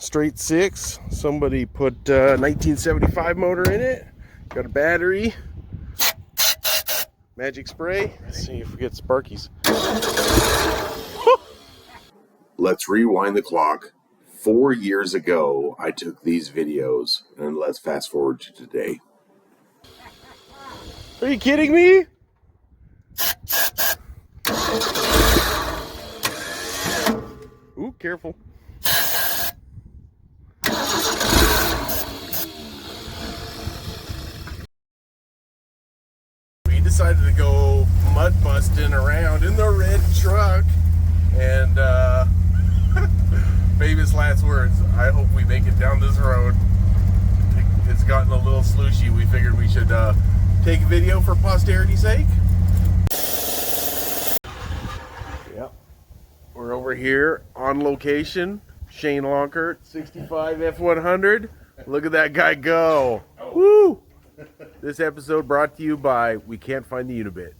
straight six. Somebody put 1975 motor in it. Got a battery. Magic spray. Let's see if we get Sparkies. Let's rewind the clock. 4 years ago, I took these videos, and let's fast forward to today. Are you kidding me? Ooh, careful. We decided to go mud busting around in the red truck, and famous last words, I hope we make it down this road. It's gotten a little slushy. We figured we should take a video for posterity's sake. Yep. We're over here on location. Shane Lonkert, 65 F100. Look at that guy go. Woo! This episode brought to you by We Can't Find the Unibit.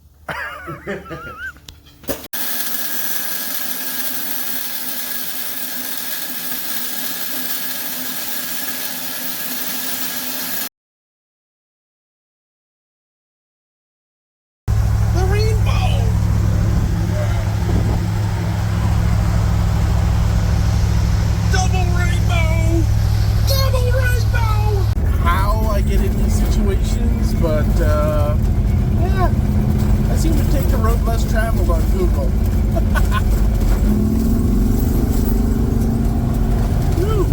But yeah, I seem to take the road less traveled on Google. Woo.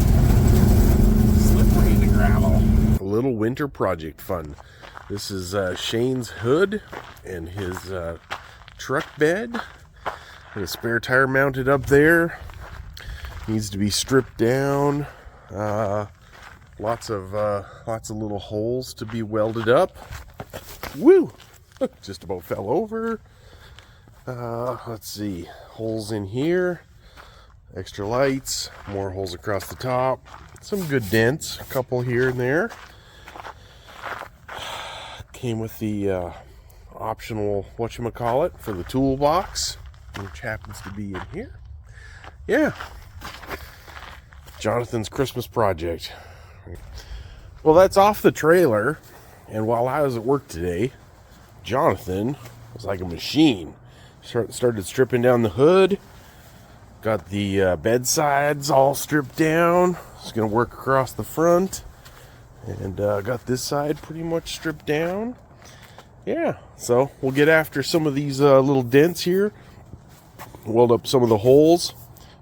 Slippery in the gravel. A little winter project fun. This is Shane's hood and his truck bed. And a spare tire mounted up there. Needs to be stripped down. Lots of little holes to be welded up. Woo! Just about fell over. Let's see. Holes in here. Extra lights. More holes across the top. Some good dents. A couple here and there. Came with the optional whatchamacallit for the toolbox, which happens to be in here. Yeah. Jonathan's Christmas project. Well, that's off the trailer, and while I was at work today, Jonathan was like a machine. Started stripping down the hood, got the bed sides all stripped down. He's going to work across the front, and got this side pretty much stripped down. Yeah, so we'll get after some of these little dents here, weld up some of the holes,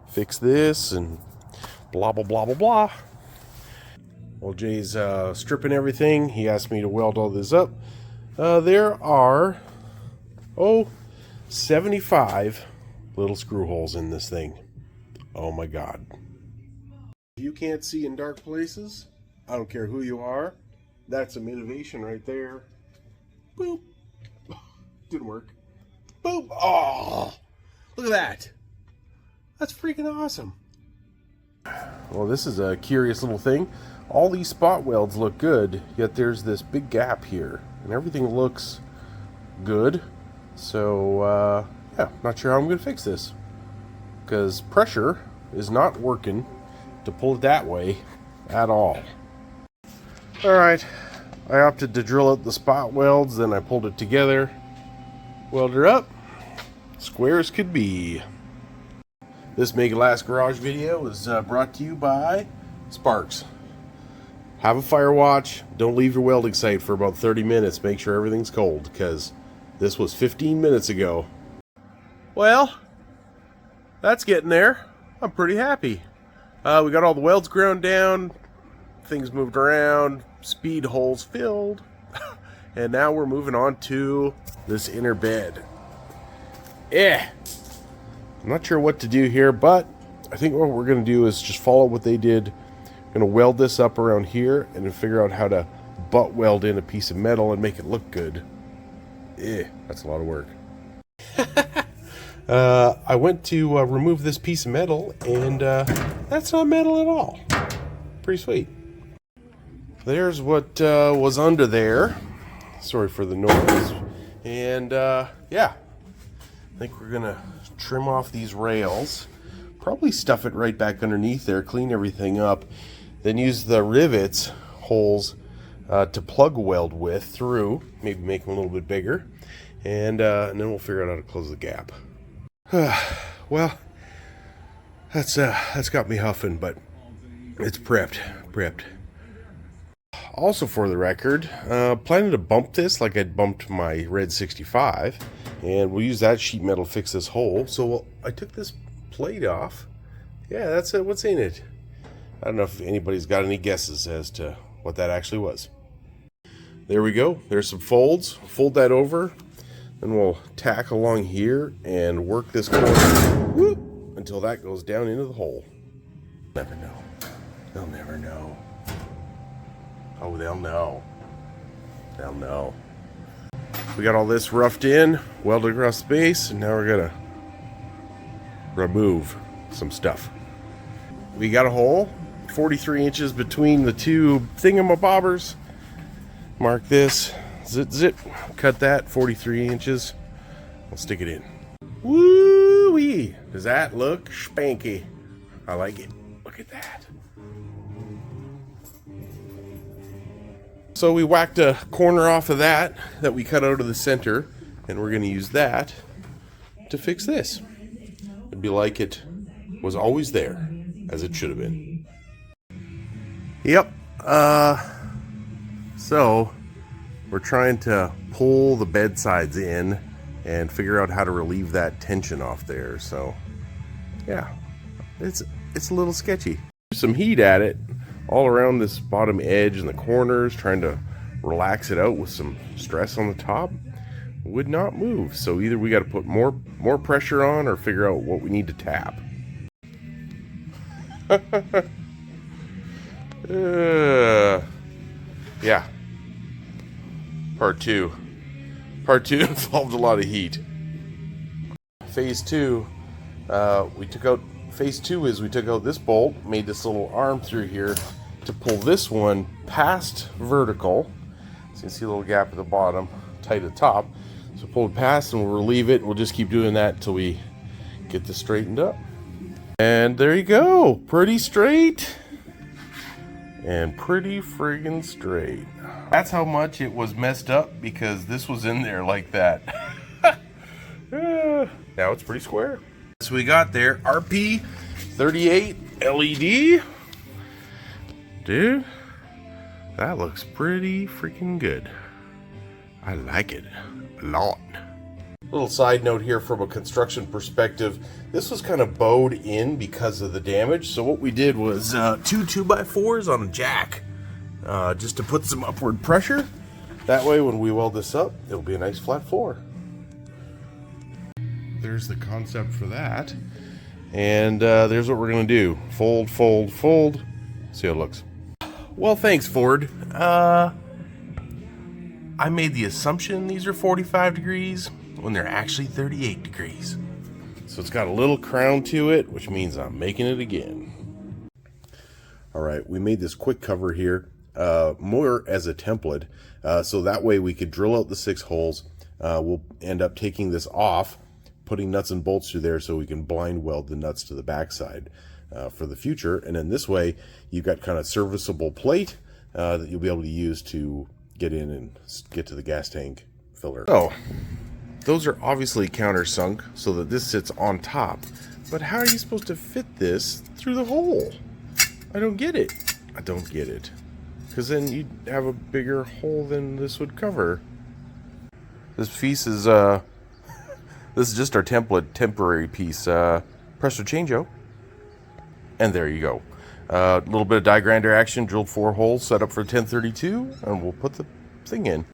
fix this, and blah, blah, blah, blah, blah. While Jay's stripping everything, he asked me to weld all this up. There are, 75 little screw holes in this thing. Oh my God. If you can't see in dark places, I don't care who you are, that's some innovation right there. Boop. Didn't work. Boop. Oh, look at that. That's freaking awesome. Well, this is a curious little thing. All these spot welds look good, yet there's this big gap here, and everything looks good. So, yeah, not sure how I'm going to fix this, because pressure is not working to pull it that way at all. Alright, I opted to drill out the spot welds, then I pulled it together, welded her up, square as could be. This Make It Last Garage video is brought to you by Sparks. Have a fire watch. Don't leave your welding site for about 30 minutes. Make sure everything's cold, because this was 15 minutes ago. Well, that's getting there. I'm pretty happy. We got all the welds ground down, things moved around, speed holes filled, and now we're moving on to this inner bed. Yeah. I'm not sure what to do here, but I think what we're going to do is just follow what they did. Going to weld this up around here and then figure out how to butt weld in a piece of metal and make it look good. That's a lot of work. I went to remove this piece of metal, and that's not metal at all. Pretty sweet. There's what was under there. Sorry for the noise. And yeah, I think we're going to trim off these rails, probably stuff it right back underneath there, clean everything up, then use the rivets, holes, to plug weld with through, maybe make them a little bit bigger, and then we'll figure out how to close the gap. Well, that's got me huffing, but it's prepped. Also, for the record, planning to bump this like I'd bumped my red 65, and we'll use that sheet metal to fix this hole. So I took this plate off. Yeah, that's it. What's in it? I don't know if anybody's got any guesses as to what that actually was. There we go. There's some folds. Fold that over, then we'll tack along here and work this corner whoop, until that goes down into the hole. Never know. They'll never know. Oh, they'll know. They'll know. We got all this roughed in, welded across the base, and now we're gonna remove some stuff. We got a hole, 43 inches between the two thingamabobbers. Mark this, zip, cut that, 43 inches. We'll stick it in. Woo-wee! Does that look spanky? I like it. Look at that. So we whacked a corner off of that we cut out of the center, and we're going to use that to fix this. It'd be like it was always there, as it should have been. Yep. So we're trying to pull the bed sides in and figure out how to relieve that tension off there. So yeah, it's a little sketchy. Some heat at it all around this bottom edge and the corners, trying to relax it out with some stress on the top. Would not move. So either we got to put more pressure on or figure out what we need to tap. Yeah. Part two involved a lot of heat. Phase two is we took out this bolt, made this little arm through here to pull this one past vertical. So you can see a little gap at the bottom, tight at the top. So pull it past and we'll relieve it. We'll just keep doing that until we get this straightened up. And there you go. Pretty straight. And pretty friggin' straight. That's how much it was messed up because this was in there like that. Now it's pretty square. So we got there, RP38 LED. Dude, that looks pretty freaking good. I like it a lot. Little side note here from a construction perspective. This was kind of bowed in because of the damage. So what we did was two 2x4s on a jack, just to put some upward pressure. That way when we weld this up, it'll be a nice flat floor. There's the concept for that. And there's what we're going to do. Fold, fold, fold. See how it looks. Well, thanks, Ford. I made the assumption these are 45 degrees when they're actually 38 degrees. So it's got a little crown to it, which means I'm making it again. All right, we made this quick cover here, more as a template. So that way we could drill out the 6 holes. We'll end up taking this off, putting nuts and bolts through there so we can blind weld the nuts to the backside for the future. And then this way you've got kind of serviceable plate that you'll be able to use to get in and get to the gas tank filler. Oh, those are obviously countersunk so that this sits on top. But how are you supposed to fit this through the hole? I don't get it. I don't get it. Because then you'd have a bigger hole than this would cover. This piece is this is just our temporary piece. Press or change-o. And there you go. A little bit of die grinder action, drilled 4 holes, set up for 1032, and we'll put the thing in.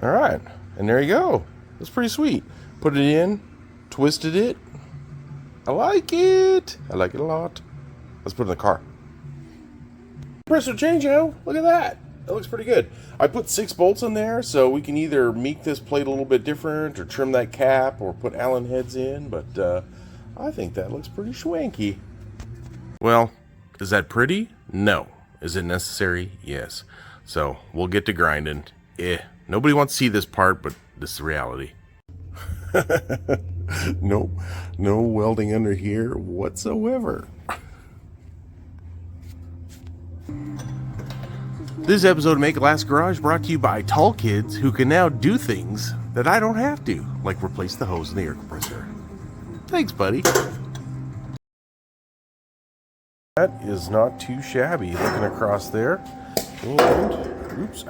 All right, and there you go. It's pretty sweet. Put it in, twisted it. I like it. I like it a lot. Let's put it in the car. Press or change-o. Look at that. That looks pretty good. I put 6 bolts in there, so we can either make this plate a little bit different, or trim that cap, or put Allen heads in. But I think that looks pretty schwanky. Well, is that pretty? No. Is it necessary? Yes. So we'll get to grinding. Nobody wants to see this part, but this is reality. Nope, no welding under here whatsoever. This episode of Make It Last Garage brought to you by tall kids who can now do things that I don't have to, like replace the hose in the air compressor. Thanks, buddy. That is not too shabby looking across there. And, oops,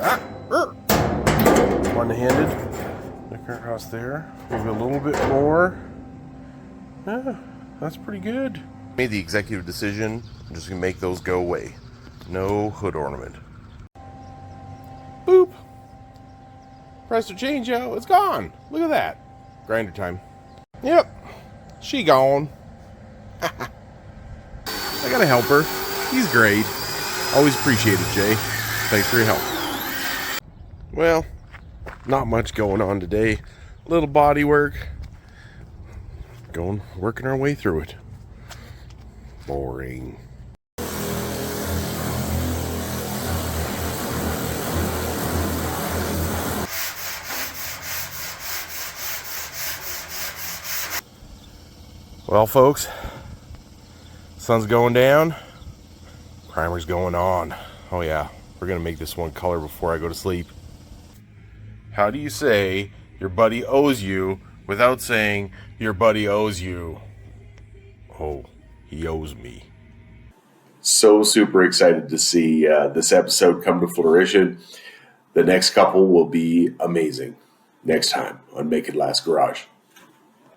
one-handed. Looking across there. Maybe a little bit more. Yeah, that's pretty good. Made the executive decision. I'm just going to make those go away. No hood ornament. Boop. Press the change out. It's gone. Look at that. Grinder time. Yep. She gone. I gotta help her. He's great. Always appreciate it, Jay. Thanks for your help. Well, not much going on today. Little body work. Working our way through it. Boring. Well, folks, sun's going down, primer's going on. Oh yeah, we're gonna make this one color before I go to sleep. How do you say your buddy owes you without saying your buddy owes you? Oh, he owes me. So super excited to see this episode come to fruition. The next couple will be amazing. Next time on Make It Last Garage.